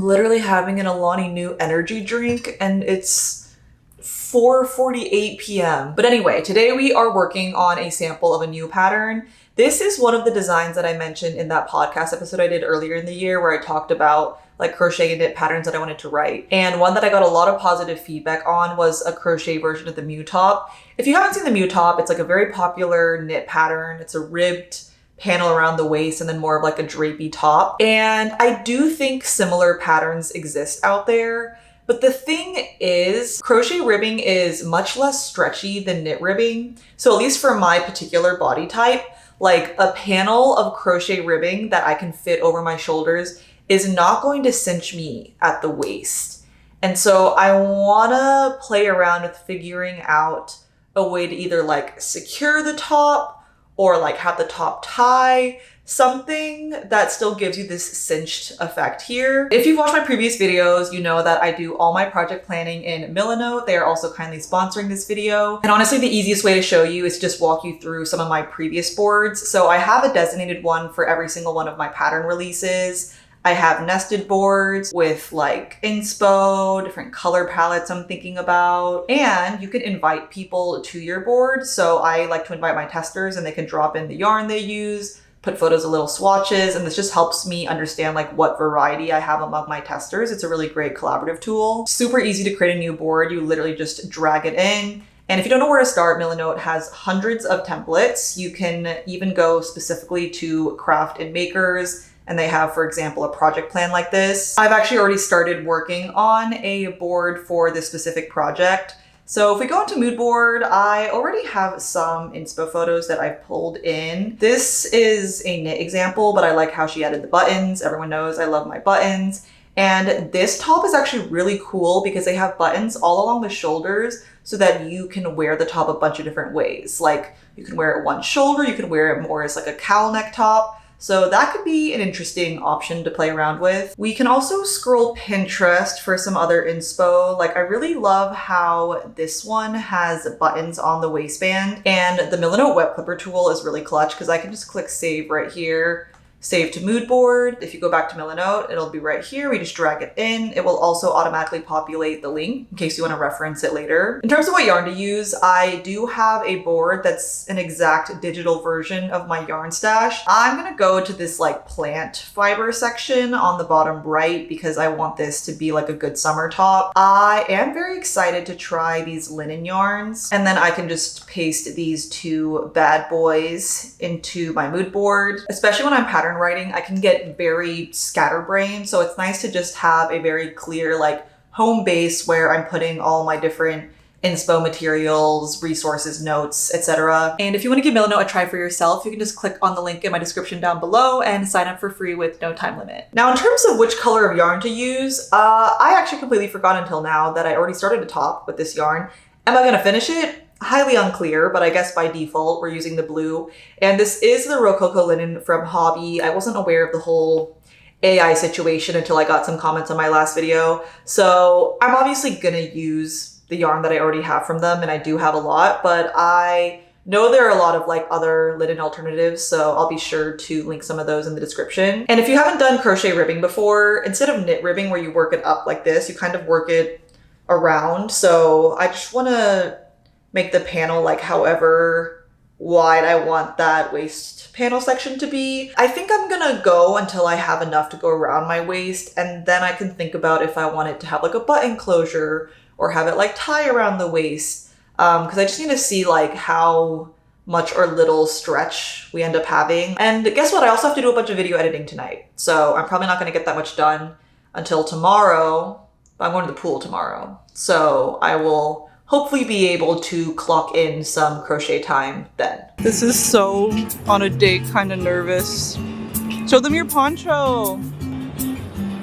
I'm literally having an Alani Nu energy drink and it's 4:48 p.m. But anyway, today we are working on a sample of a new pattern. This is one of the designs that I mentioned in that podcast episode I did earlier in the year where I talked about like crochet and knit patterns that I wanted to write. And one that I got a lot of positive feedback on was a crochet version of the Mew top. If you haven't seen the Mew top, it's like a very popular knit pattern. It's a ribbed panel around the waist and then more of like a drapey top. And I do think similar patterns exist out there. But the thing is, crochet ribbing is much less stretchy than knit ribbing. So at least for my particular body type, like a panel of crochet ribbing that I can fit over my shoulders is not going to cinch me at the waist. And so I wanna play around with figuring out a way to either like secure the top or like have the top tie, something that still gives you this cinched effect here. If you've watched my previous videos, you know that I do all my project planning in Milanote. They are also kindly sponsoring this video. And honestly, the easiest way to show you is just walk you through some of my previous boards. So I have a designated one for every single one of my pattern releases. I have nested boards with like inspo, different color palettes I'm thinking about, and you can invite people to your board. So I like to invite my testers and they can drop in the yarn they use, put photos of little swatches, and this just helps me understand like what variety I have among my testers. It's a really great collaborative tool. Super easy to create a new board. You literally just drag it in. And if you don't know where to start, Milanote has hundreds of templates. You can even go specifically to craft and makers, and they have, for example, a project plan like this. I've actually already started working on a board for this specific project. So if we go into mood board, I already have some inspo photos that I've pulled in. This is a knit example, but I like how she added the buttons. Everyone knows I love my buttons. And this top is actually really cool because they have buttons all along the shoulders so that you can wear the top a bunch of different ways. Like you can wear it one shoulder, you can wear it more as like a cowl neck top. So that could be an interesting option to play around with. We can also scroll Pinterest for some other inspo. Like I really love how this one has buttons on the waistband, and the Milanote web clipper tool is really clutch because I can just click save right here. Save to mood board. If you go back to Milanote, it'll be right here. We just drag it in. It will also automatically populate the link in case you want to reference it later. In terms of what yarn to use, I do have a board that's an exact digital version of my yarn stash. I'm gonna go to this like plant fiber section on the bottom right because I want this to be like a good summer top. I am very excited to try these linen yarns, and then I can just paste these two bad boys into my mood board. Especially when I'm pattern writing, I can get very scatterbrained, so it's nice to just have a very clear like home base where I'm putting all my different inspo materials, resources, notes, etc. And if you want to give Milanote a try for yourself, you can just click on the link in my description down below and sign up for free with no time limit. Now, in terms of which color of yarn to use, I actually completely forgot until now that I already started a top with this yarn. Am I gonna finish it? Highly unclear, but I guess by default we're using the blue. And this is the Rococo linen from Hobby. I wasn't aware of the whole AI situation until I got some comments on my last video. So I'm obviously gonna use the yarn that I already have from them, and I do have a lot, but I know there are a lot of like other linen alternatives, so I'll be sure to link some of those in the description. And if you haven't done crochet ribbing before, instead of knit ribbing where you work it up like this, you kind of work it around. So I just wanna make the panel like however wide I want that waist panel section to be. I think I'm gonna go until I have enough to go around my waist, and then I can think about if I want it to have like a button closure or have it like tie around the waist. Because I just need to see like how much or little stretch we end up having. And guess what? I also have to do a bunch of video editing tonight. So I'm probably not gonna get that much done until tomorrow, but I'm going to the pool tomorrow. So I will hopefully be able to clock in some crochet time then. This is so on a date kind of nervous. Show them your poncho.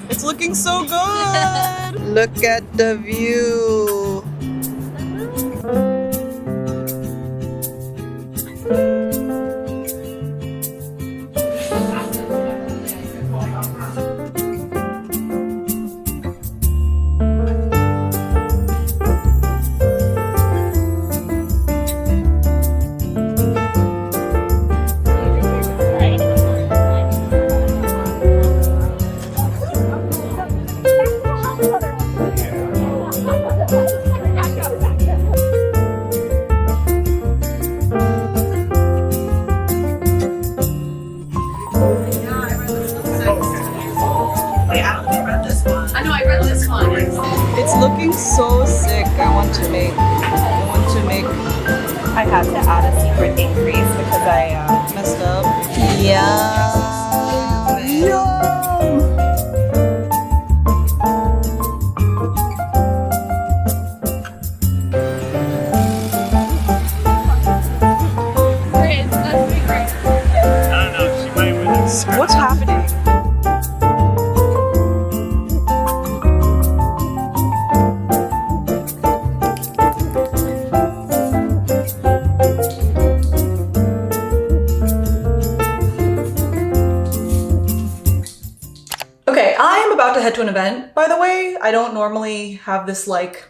It's looking so good. Look at the view. It's looking so sick. I want to make. I had to add a secret increase because I Messed up. Yeah. What's happening? Okay, I am about to head to an event, by the way. I don't normally have this like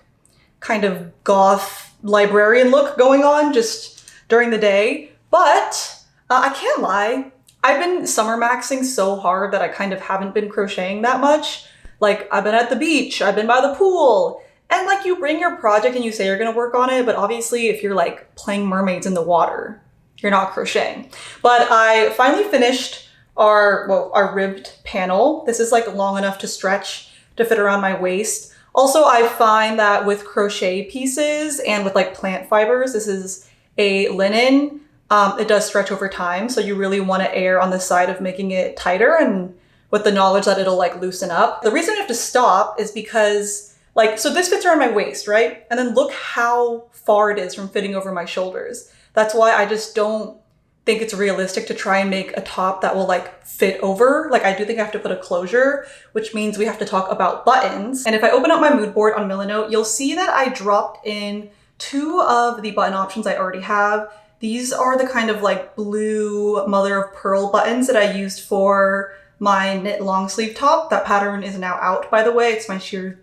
kind of goth librarian look going on just during the day, but I can't lie. I've been summer maxing so hard that I kind of haven't been crocheting that much. Like, I've been at the beach, I've been by the pool, and like you bring your project and you say you're gonna work on it, but obviously if you're like playing mermaids in the water, you're not crocheting. But I finally finished our ribbed panel. This is like long enough to stretch to fit around my waist. Also, I find that with crochet pieces and with like plant fibers, this is a linen, it does stretch over time. So you really want to err on the side of making it tighter and with the knowledge that it'll like loosen up. The reason I have to stop is because like, so this fits around my waist, right? And then look how far it is from fitting over my shoulders. That's why I just don't think it's realistic to try and make a top that will like fit over. Like I do think I have to put a closure, which means we have to talk about buttons. And if I open up my mood board on Millinote, you'll see that I dropped in 2 of the button options I already have. These are the kind of like blue mother of pearl buttons that I used for my knit long sleeve top. That pattern is now out, by the way. It's my sheer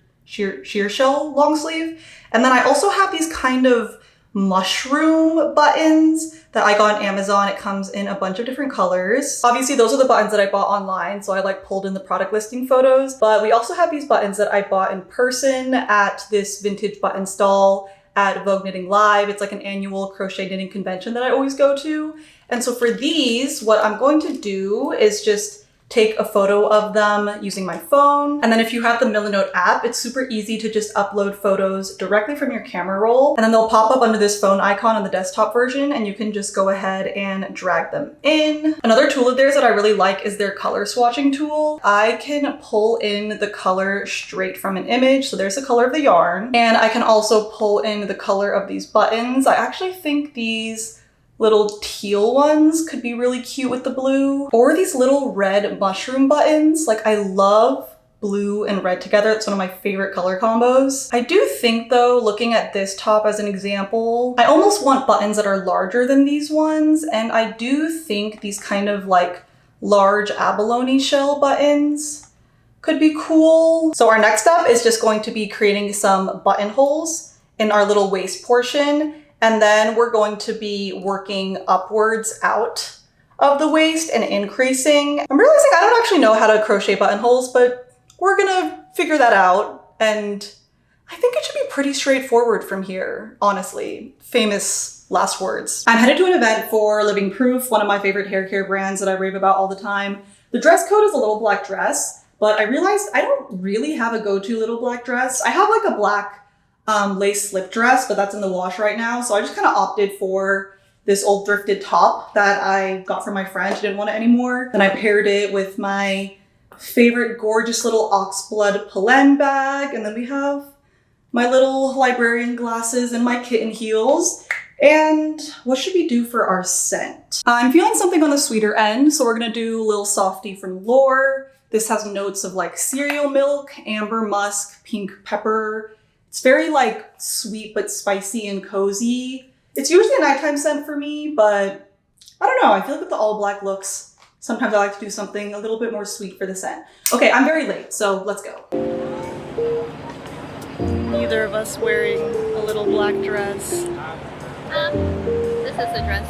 shell long sleeve. And then I also have these kind of mushroom buttons that I got on Amazon. It comes in a bunch of different colors. Obviously, those are the buttons that I bought online, so I like pulled in the product listing photos. But we also have these buttons that I bought in person at this vintage button stall at Vogue Knitting Live. It's like an annual crochet knitting convention that I always go to. And so for these, what I'm going to do is just take a photo of them using my phone. And then if you have the Millinote app, it's super easy to just upload photos directly from your camera roll. And then they'll pop up under this phone icon on the desktop version, and you can just go ahead and drag them in. Another tool of theirs that I really like is their color swatching tool. I can pull in the color straight from an image. So there's the color of the yarn. And I can also pull in the color of these buttons. I actually think these little teal ones could be really cute with the blue, or these little red mushroom buttons. Like I love blue and red together. It's one of my favorite color combos. I do think though, looking at this top as an example, I almost want buttons that are larger than these ones. And I do think these kind of like large abalone shell buttons could be cool. So our next step is just going to be creating some buttonholes in our little waist portion. And then we're going to be working upwards out of the waist and increasing. I'm realizing I don't actually know how to crochet buttonholes, but we're gonna figure that out. And I think it should be pretty straightforward from here, honestly. Famous last words. I'm headed to an event for Living Proof, one of my favorite hair care brands that I rave about all the time. The dress code is a little black dress, but I realized I don't really have a go-to little black dress. I have like a black lace slip dress, but that's in the wash right now. So I just kind of opted for this old thrifted top that I got from my friend. She didn't want it anymore. Then I paired it with my favorite gorgeous little oxblood Pollen bag. And then we have my little librarian glasses and my kitten heels. And what should we do for our scent? I'm feeling something on the sweeter end. So we're gonna do Lil Softy from Lore. This has notes of like cereal milk, amber musk, pink pepper. It's very like sweet but spicy and cozy. It's usually a nighttime scent for me, but I don't know. I feel like with the all black looks, sometimes I like to do something a little bit more sweet for the scent. Okay, I'm very late, so let's go. Neither of us wearing a little black dress. This is a dress.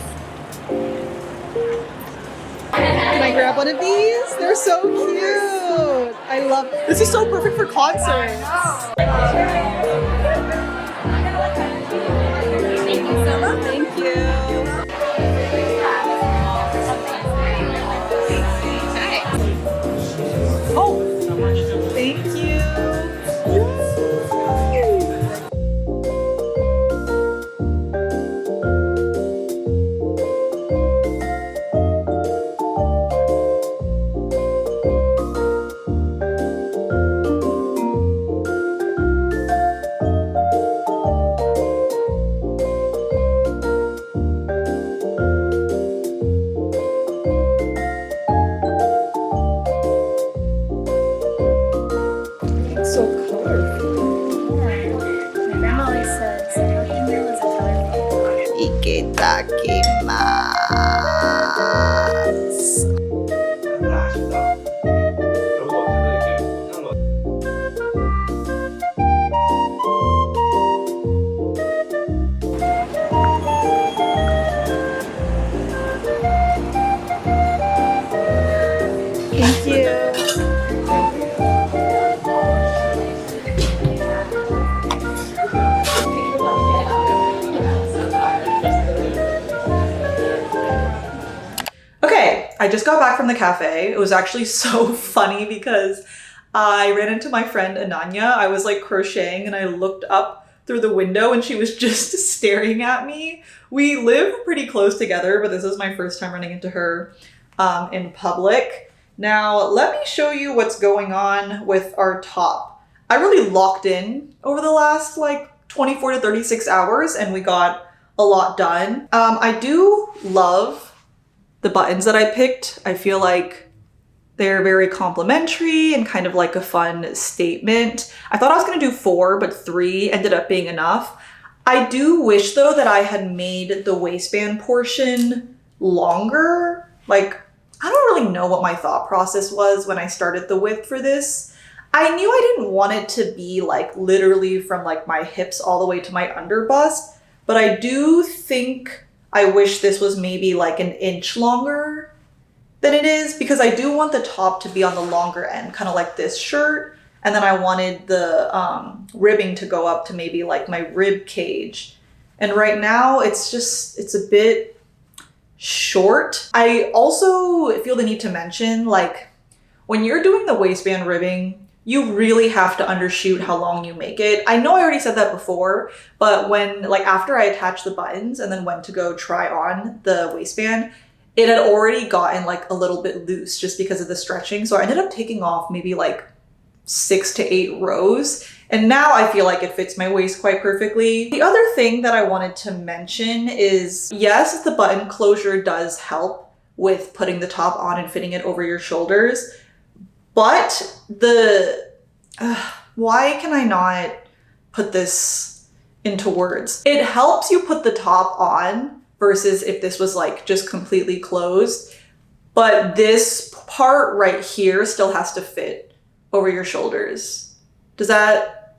Can I grab one of these? They're so cute. I love it. This is so perfect for concerts. Thank you so much. Thank you. Oh, thank you. Yes. so colorful. My grandma always says Filipino is a colorful. Itadakimasu. Thank you. Okay, I just got back from the cafe. It was actually so funny because I ran into my friend Ananya. I was like crocheting and I looked up through the window and she was just staring at me. We live pretty close together, but this is my first time running into her in public. Now, let me show you what's going on with our top. I really locked in over the last like 24 to 36 hours and we got a lot done. I do love the buttons that I picked. I feel like they're very complimentary and kind of like a fun statement. I thought I was gonna do 4, but 3 ended up being enough. I do wish though that I had made the waistband portion longer. Like, I don't really know what my thought process was when I started the width for this. I knew I didn't want it to be like literally from like my hips all the way to my under bust, but I do think I wish this was maybe like an inch longer than it is because I do want the top to be on the longer end, kind of like this shirt. And then I wanted the ribbing to go up to maybe like my rib cage. And right now it's a bit short. I also feel the need to mention, like, when you're doing the waistband ribbing, you really have to undershoot how long you make it. I know I already said that before, but when, like, after I attached the buttons and then went to go try on the waistband, it had already gotten like a little bit loose just because of the stretching. So I ended up taking off maybe like 6 to 8 rows. And now I feel like it fits my waist quite perfectly. The other thing that I wanted to mention is, yes, the button closure does help with putting the top on and fitting it over your shoulders, but why can I not put this into words? It helps you put the top on versus if this was like just completely closed, but this part right here still has to fit over your shoulders. Does that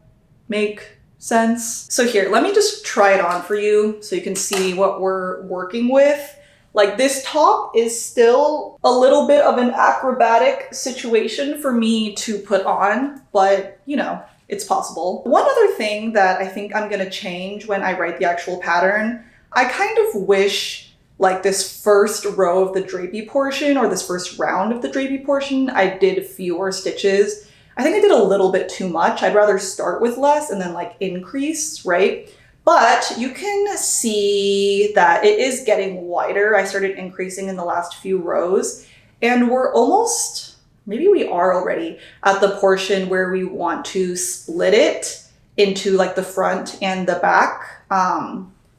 make sense? So here, let me just try it on for you so you can see what we're working with. Like, this top is still a little bit of an acrobatic situation for me to put on, but you know, it's possible. One other thing that I think I'm gonna change when I write the actual pattern, I kind of wish like this first row of the drapey portion or this first round of the drapey portion, I did fewer stitches. I think I did a little bit too much. I'd rather start with less and then like increase, right? But you can see that it is getting wider. I started increasing in the last few rows and we're almost, maybe we are already at the portion where we want to split it into like the front and the back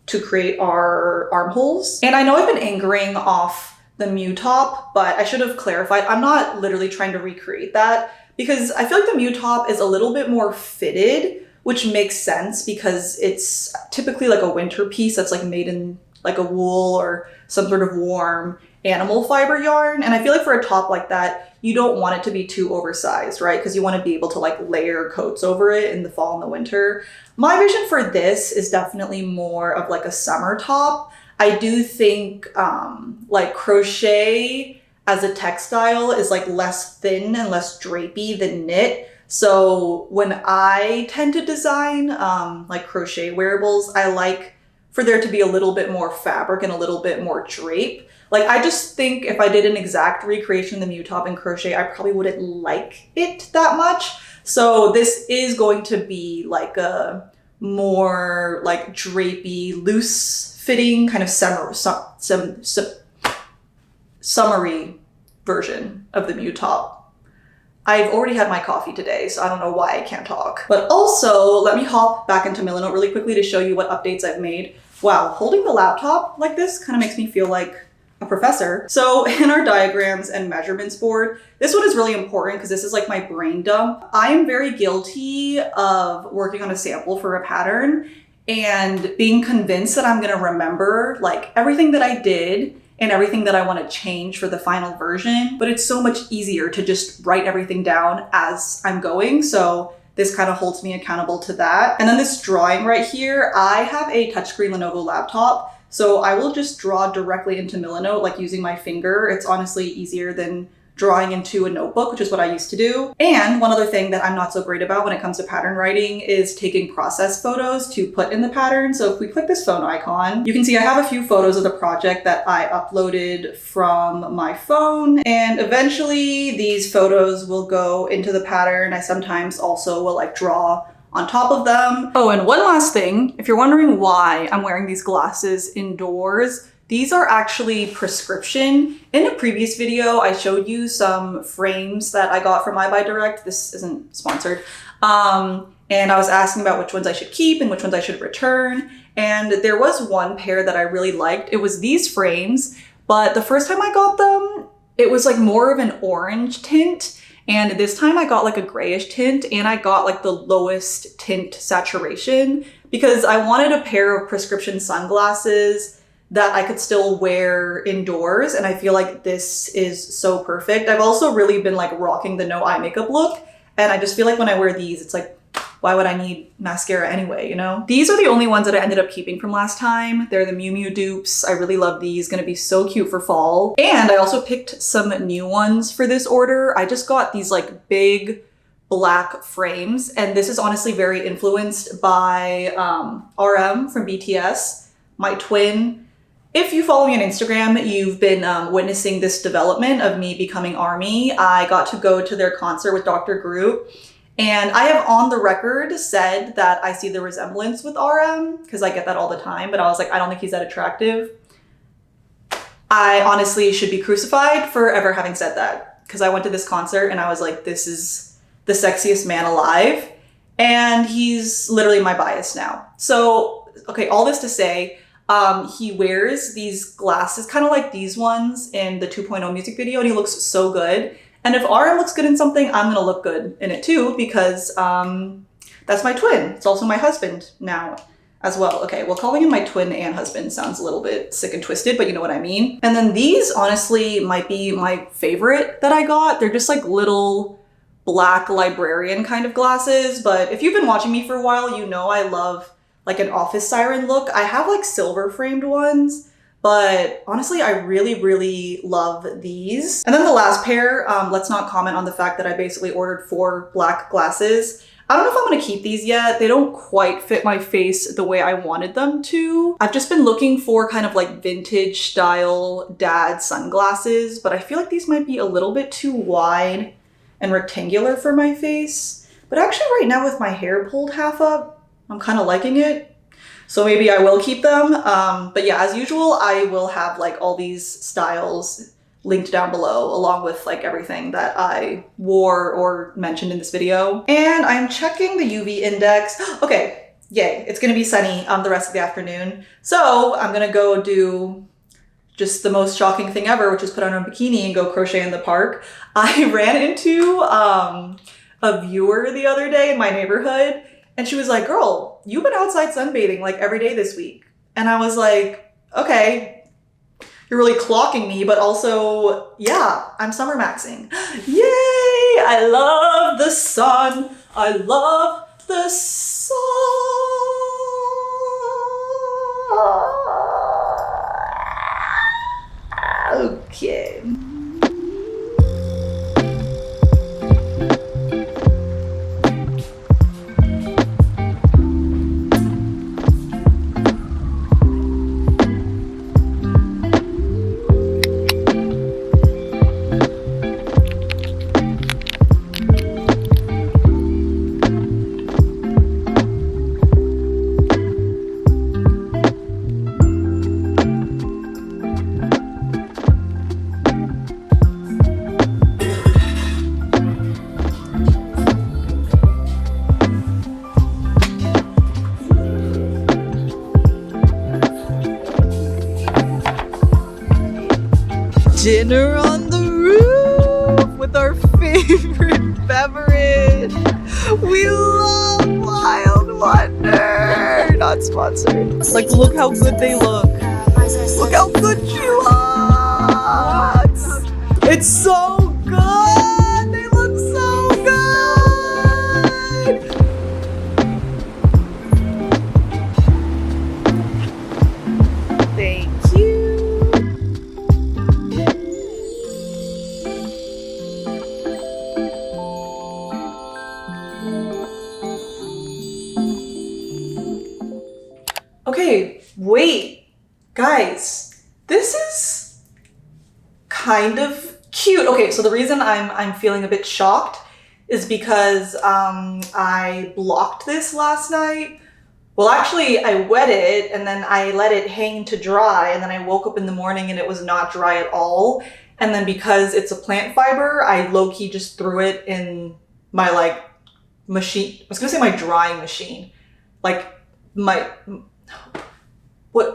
to create our armholes. And I know I've been anchoring off the Mew top, but I should have clarified. I'm not literally trying to recreate that because I feel like the Mew top is a little bit more fitted, which makes sense because it's typically like a winter piece that's like made in like a wool or some sort of warm animal fiber yarn. And I feel like for a top like that, you don't want it to be too oversized, right? Because you want to be able to like layer coats over it in the fall and the winter. My vision for this is definitely more of like a summer top. I do think like crochet as a textile is like less thin and less drapey than knit. So when I tend to design like crochet wearables, I like for there to be a little bit more fabric and a little bit more drape. Like, I just think if I did an exact recreation of the Mew top in crochet, I probably wouldn't like it that much. So this is going to be like a more like drapey, loose fitting kind of summery version of the Mew top. I've already had my coffee today, so I don't know why I can't talk. But also, let me hop back into Milanote really quickly to show you what updates I've made. Wow, holding the laptop like this kind of makes me feel like a professor. So in our diagrams and measurements board, this one is really important because this is like my brain dump. I am very guilty of working on a sample for a pattern and being convinced that I'm gonna remember like everything that I did and everything that I want to change for the final version, but it's so much easier to just write everything down as I'm going. So this kind of holds me accountable to that. And then this drawing right here, I have a touchscreen Lenovo laptop, so I will just draw directly into Milanote, like using my finger. It's honestly easier than drawing into a notebook, which is what I used to do. And one other thing that I'm not so great about when it comes to pattern writing is taking process photos to put in the pattern. So if we click this phone icon, you can see I have a few photos of the project that I uploaded from my phone. And eventually these photos will go into the pattern. I sometimes also will like draw on top of them. Oh, and one last thing, if you're wondering why I'm wearing these glasses indoors, these are actually prescription. In a previous video, I showed you some frames that I got from iBuyDirect. This isn't sponsored. And I was asking about which ones I should keep and which ones I should return. And there was one pair that I really liked. It was these frames, but the first time I got them, it was like more of an orange tint. And this time I got like a grayish tint, and I got like the lowest tint saturation because I wanted a pair of prescription sunglasses that I could still wear indoors, and I feel like this is so perfect. I've also really been like rocking the no eye makeup look, and I just feel like when I wear these, it's like, why would I need mascara anyway, you know? These are the only ones that I ended up keeping from last time. They're the Miu Miu dupes. I really love these, gonna be so cute for fall. And I also picked some new ones for this order. I just got these like big black frames, and this is honestly very influenced by RM from BTS, my twin. If you follow me on Instagram, you've been witnessing this development of me becoming ARMY. I got to go to their concert with Dr. Groot, and I have on the record said that I see the resemblance with RM because I get that all the time, but I was like, I don't think he's that attractive. I honestly should be crucified for ever having said that because I went to this concert and I was like, this is the sexiest man alive, and he's literally my bias now. So, okay, all this to say, he wears these glasses, kind of like these ones in the 2.0 music video, and he looks so good. And if RM looks good in something, I'm gonna look good in it too, because that's my twin. It's also my husband now as well. Okay, well, calling him my twin and husband sounds a little bit sick and twisted, but you know what I mean. And then these honestly might be my favorite that I got. They're just like little black librarian kind of glasses, but if you've been watching me for a while, you know I love like an office siren look. I have like silver framed ones, but honestly, I really, really love these. And then the last pair, let's not comment on the fact that I basically ordered 4 black glasses. I don't know if I'm gonna keep these yet. They don't quite fit my face the way I wanted them to. I've just been looking for kind of like vintage style dad sunglasses, but I feel like these might be a little bit too wide and rectangular for my face. But actually right now with my hair pulled half up, I'm kind of liking it. So maybe I will keep them. But yeah, as usual, I will have like all these styles linked down below along with like everything that I wore or mentioned in this video. And I'm checking the UV index. Okay, yay, it's gonna be sunny the rest of the afternoon. So I'm gonna go do just the most shocking thing ever, which is put on a bikini and go crochet in the park. I ran into a viewer the other day in my neighborhood, and she was like, girl, you've been outside sunbathing like every day this week. And I was like, okay, you're really clocking me, but also, yeah, I'm summer maxing. Yay, I love the sun. I love the sun. Okay. dinner on the roof with our favorite beverage. We love Wild Wonder. Not sponsored. Like, look how good they look. Look how good she looks. It's so good. They look so good. Thank you. Okay, wait, guys, this is kind of cute. Okay, so the reason I'm feeling a bit shocked is because I blocked this last night. Well, actually, I wet it and then I let it hang to dry, and then I woke up in the morning and it was not dry at all. And then because it's a plant fiber, I low-key just threw it in my like machine. I was gonna say my drying machine, like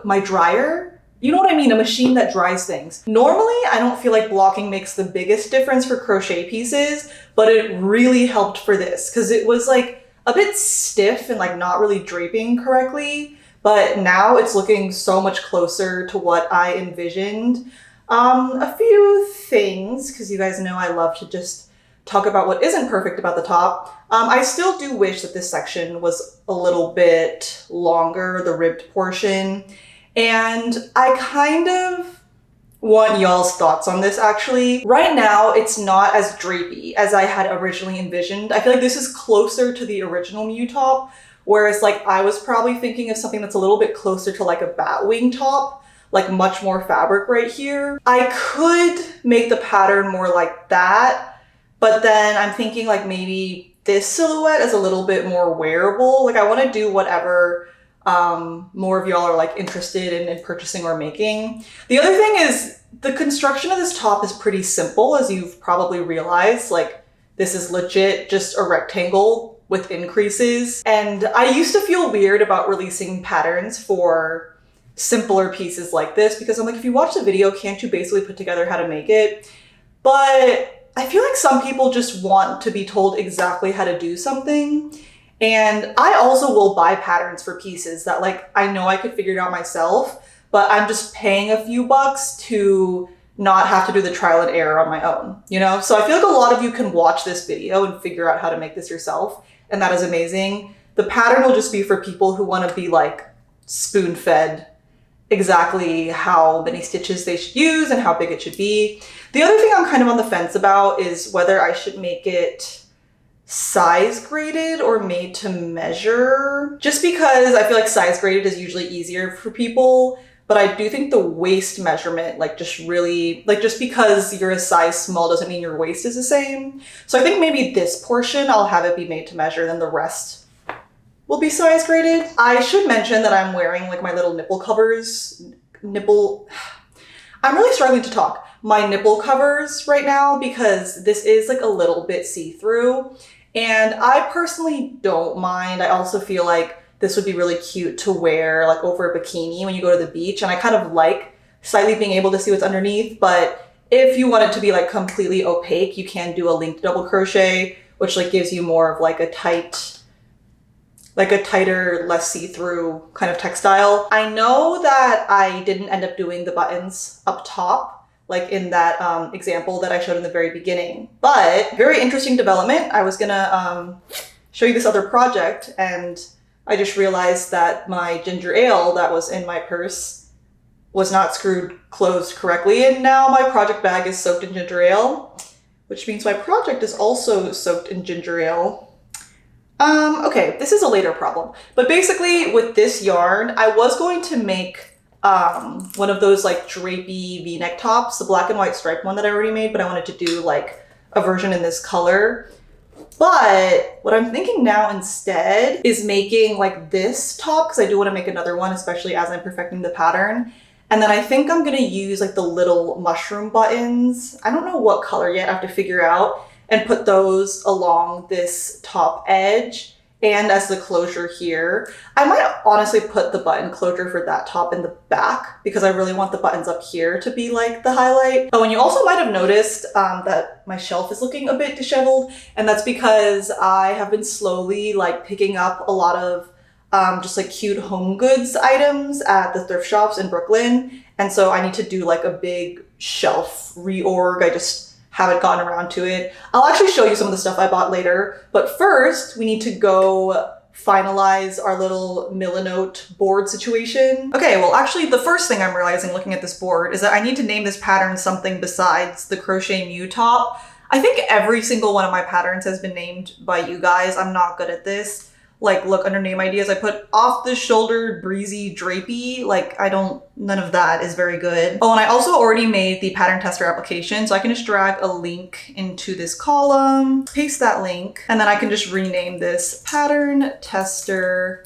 my dryer? You know what I mean? A machine that dries things. Normally, I don't feel like blocking makes the biggest difference for crochet pieces, but it really helped for this because it was like a bit stiff and like not really draping correctly, but now it's looking so much closer to what I envisioned. A few things, because you guys know I love to just talk about what isn't perfect about the top. I still do wish that this section was a little bit longer, the ribbed portion. And I kind of want y'all's thoughts on this actually. Right now, it's not as drapey as I had originally envisioned. I feel like this is closer to the original Mew top, whereas like I was probably thinking of something that's a little bit closer to like a bat wing top, like much more fabric right here. I could make the pattern more like that, but then I'm thinking like maybe this silhouette is a little bit more wearable. Like I want to do whatever more of y'all are like interested in purchasing or making. The other thing is the construction of this top is pretty simple, as you've probably realized. Like this is legit just a rectangle with increases. And I used to feel weird about releasing patterns for simpler pieces like this because I'm like, if you watch the video, can't you basically put together how to make it? But I feel like some people just want to be told exactly how to do something. And I also will buy patterns for pieces that like, I know I could figure it out myself, but I'm just paying a few bucks to not have to do the trial and error on my own, you know? So I feel like a lot of you can watch this video and figure out how to make this yourself. And that is amazing. The pattern will just be for people who want to be like spoon-fed exactly how many stitches they should use and how big it should be. The other thing I'm kind of on the fence about is whether I should make it size graded or made to measure, just because I feel like size graded is usually easier for people, but I do think the waist measurement, like just really, like just because you're a size small doesn't mean your waist is the same. So I think maybe this portion, I'll have it be made to measure, then the rest will be size graded. I should mention that I'm wearing like my little nipple covers, I'm really struggling to talk. My nipple covers right now because this is like a little bit see-through. And I personally don't mind. I also feel like this would be really cute to wear like over a bikini when you go to the beach. And I kind of like slightly being able to see what's underneath. But if you want it to be like completely opaque, you can do a linked double crochet, which like gives you more of like a tighter, less see-through kind of textile. I know that I didn't end up doing the buttons up top, like in that example that I showed in the very beginning. But very interesting development. I was gonna show you this other project and I just realized that my ginger ale that was in my purse was not screwed closed correctly, and now my project bag is soaked in ginger ale, which means my project is also soaked in ginger ale. Okay, this is a later problem. But basically with this yarn, I was going to make one of those like drapey V-neck tops, the black and white striped one that I already made, but I wanted to do like a version in this color. But what I'm thinking now instead is making like this top, because I do want to make another one, especially as I'm perfecting the pattern. And then I think I'm going to use like the little mushroom buttons. I don't know what color yet, I have to figure out, and put those along this top edge and as the closure here. I might honestly put the button closure for that top in the back because I really want the buttons up here to be like the highlight. Oh, and you also might have noticed that my shelf is looking a bit disheveled, and that's because I have been slowly like picking up a lot of just like cute home goods items at the thrift shops in Brooklyn. And so I need to do like a big shelf reorg. I just haven't gotten around to it. I'll actually show you some of the stuff I bought later, but first we need to go finalize our little Millinote board situation. Okay, well actually the first thing I'm realizing looking at this board is that I need to name this pattern something besides the Crochet Mew top. I think every single one of my patterns has been named by you guys. I'm not good at this. Like, look, under name ideas, I put off the shoulder breezy drapey. Like, none of that is very good. Oh, and I also already made the pattern tester application, so I can just drag a link into this column, paste that link, and then I can just rename this pattern tester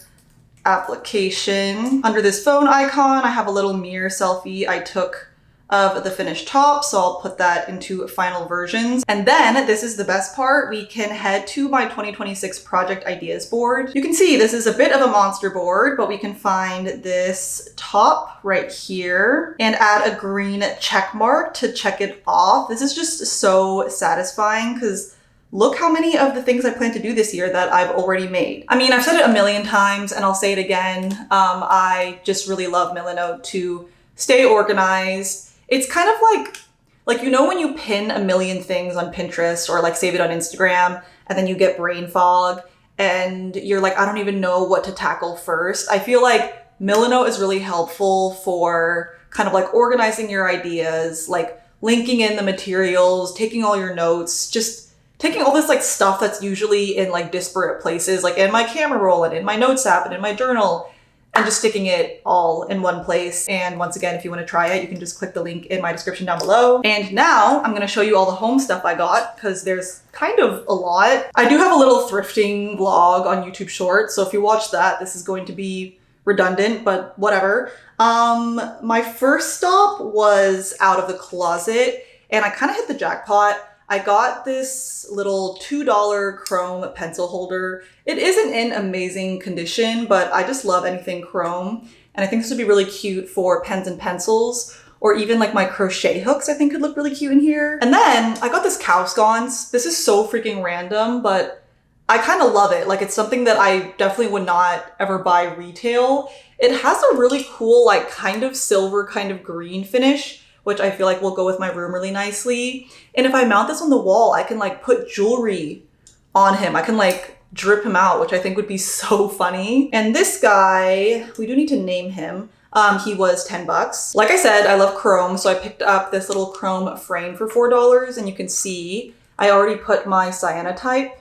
application. Under this phone icon, I have a little mirror selfie I took of the finished top, so I'll put that into final versions. And then, this is the best part, we can head to my 2026 project ideas board. You can see this is a bit of a monster board, but we can find this top right here and add a green check mark to check it off. This is just so satisfying because look how many of the things I plan to do this year that I've already made. I mean, I've said it a million times and I'll say it again. I just really love Millinote to stay organized. It's kind of like, you know, when you pin a million things on Pinterest or like save it on Instagram and then you get brain fog and you're like, I don't even know what to tackle first. I feel like Millinote is really helpful for kind of like organizing your ideas, like linking in the materials, taking all your notes, just taking all this like stuff that's usually in like disparate places, like in my camera roll and in my notes app and in my journal, and just sticking it all in one place. And once again, if you want to try it, you can just click the link in my description down below. And now I'm going to show you all the home stuff I got because there's kind of a lot. I do have a little thrifting vlog on YouTube Shorts, so if you watch that, this is going to be redundant, but whatever. My first stop was out of the closet, and I kind of hit the jackpot. I got this little $2 chrome pencil holder. It isn't in amazing condition, but I just love anything chrome. And I think this would be really cute for pens and pencils, or even like my crochet hooks I think could look really cute in here. And then I got this cow sconce. This is so freaking random, but I kind of love it. Like, it's something that I definitely would not ever buy retail. It has a really cool, like kind of silver, kind of green finish, which I feel like will go with my room really nicely. And if I mount this on the wall, I can like put jewelry on him. I can like drip him out, which I think would be so funny. And this guy, we do need to name him. He was 10 bucks. Like I said, I love chrome, so I picked up this little chrome frame for $4, and you can see I already put my cyanotype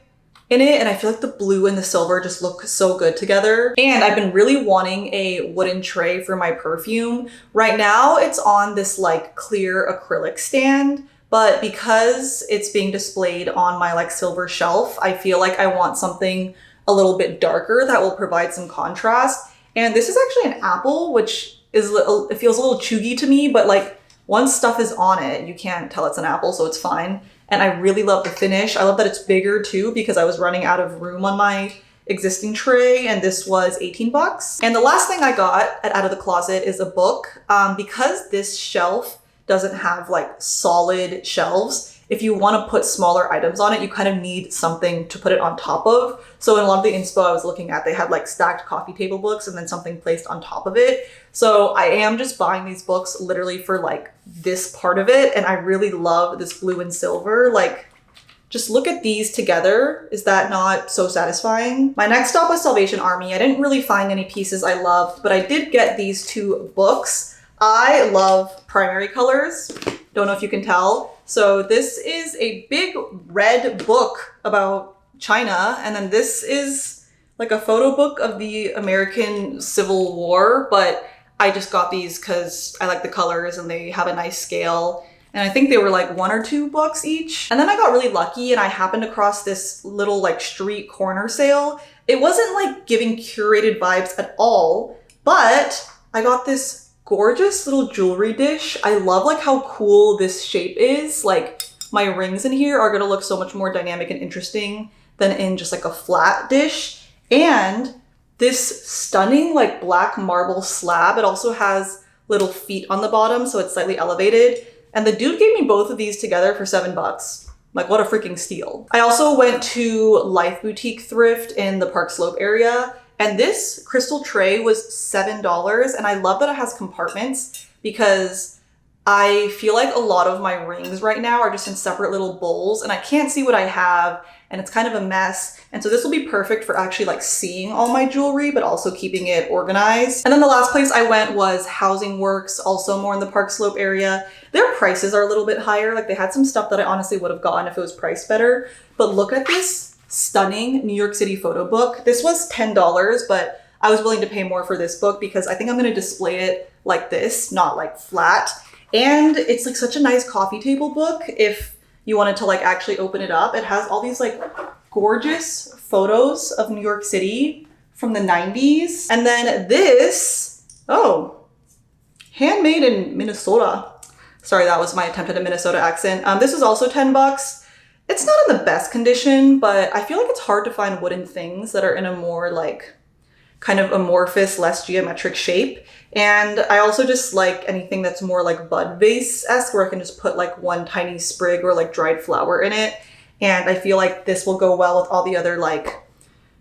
in it, and I feel like the blue and the silver just look so good together. And I've been really wanting a wooden tray for my perfume. Right now it's on this like clear acrylic stand, but because it's being displayed on my like silver shelf, I feel like I want something a little bit darker that will provide some contrast. And this is actually an apple, which is, it feels a little chuggy to me, but like once stuff is on it, you can't tell it's an apple, so it's fine. And I really love the finish. I love that it's bigger too, because I was running out of room on my existing tray, and this was 18 bucks. And the last thing I got at Out of the Closet is a book. Because this shelf doesn't have like solid shelves, if you want to put smaller items on it, you kind of need something to put it on top of. So in a lot of the inspo I was looking at, they had like stacked coffee table books and then something placed on top of it. So I am just buying these books literally for like this part of it. And I really love this blue and silver. Like, just look at these together. Is that not so satisfying? My next stop was Salvation Army. I didn't really find any pieces I loved, but I did get these two books. I love primary colors. Don't know if you can tell. So this is a big red book about China, and then this is like a photo book of the American Civil War, but I just got these because I like the colors and they have a nice scale. And I think they were like $1 or $2 each. And then I got really lucky and I happened across this little like street corner sale. It wasn't like giving curated vibes at all, but I got this gorgeous little jewelry dish. I love like how cool this shape is. Like, my rings in here are gonna look so much more dynamic and interesting than in just like a flat dish. And this stunning like black marble slab. It also has little feet on the bottom, so it's slightly elevated. And the dude gave me both of these together for $7. Like, what a freaking steal. I also went to Life Boutique Thrift in the Park Slope area, and this crystal tray was $7. And I love that it has compartments because I feel like a lot of my rings right now are just in separate little bowls and I can't see what I have, and it's kind of a mess. And so this will be perfect for actually like seeing all my jewelry, but also keeping it organized. And then the last place I went was Housing Works, also more in the Park Slope area. Their prices are a little bit higher. Like, they had some stuff that I honestly would have gotten if it was priced better. But look at this stunning New York City photo book. This was $10, but I was willing to pay more for this book because I think I'm gonna display it like this, not like flat. And it's like such a nice coffee table book if you wanted to like actually open it up. It has all these like gorgeous photos of New York City from the 90s. And then this, oh, handmade in Minnesota. Sorry, that was my attempt at a Minnesota accent. This is also $10. It's not in the best condition, but I feel like it's hard to find wooden things that are in a more like kind of amorphous, less geometric shape. And I also just like anything that's more like bud vase-esque, where I can just put like one tiny sprig or like dried flower in it. And I feel like this will go well with all the other like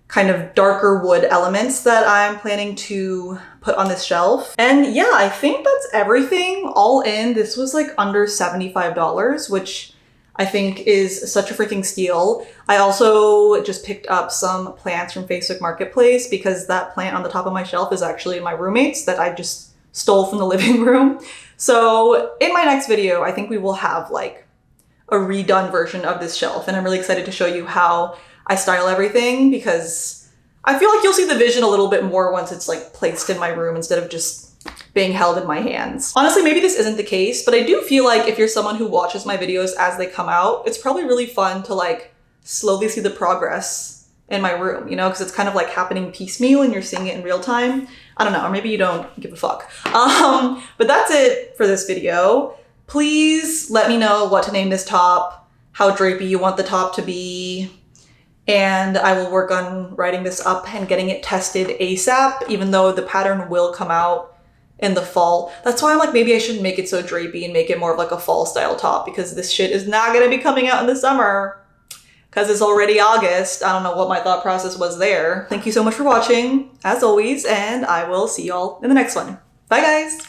kind of darker wood elements that I'm planning to put on this shelf. And yeah, I think that's everything. All in, this was like under $75, which I think is such a freaking steal. I also just picked up some plants from Facebook Marketplace because that plant on the top of my shelf is actually my roommate's that I just stole from the living room. So in my next video, I think we will have like a redone version of this shelf. And I'm really excited to show you how I style everything because I feel like you'll see the vision a little bit more once it's like placed in my room instead of just being held in my hands. Honestly, maybe this isn't the case, but I do feel like if you're someone who watches my videos as they come out, it's probably really fun to like slowly see the progress in my room, you know, because it's kind of like happening piecemeal and you're seeing it in real time. I don't know, or maybe you don't give a fuck. But that's it for this video. Please let me know what to name this top, how drapey you want the top to be, and I will work on writing this up and getting it tested ASAP, even though the pattern will come out in the fall. That's why I'm like, maybe I shouldn't make it so drapey and make it more of like a fall style top, because this shit is not gonna be coming out in the summer because it's already August. I don't know what my thought process was there. Thank you so much for watching, as always, and I will see y'all in the next one. Bye guys!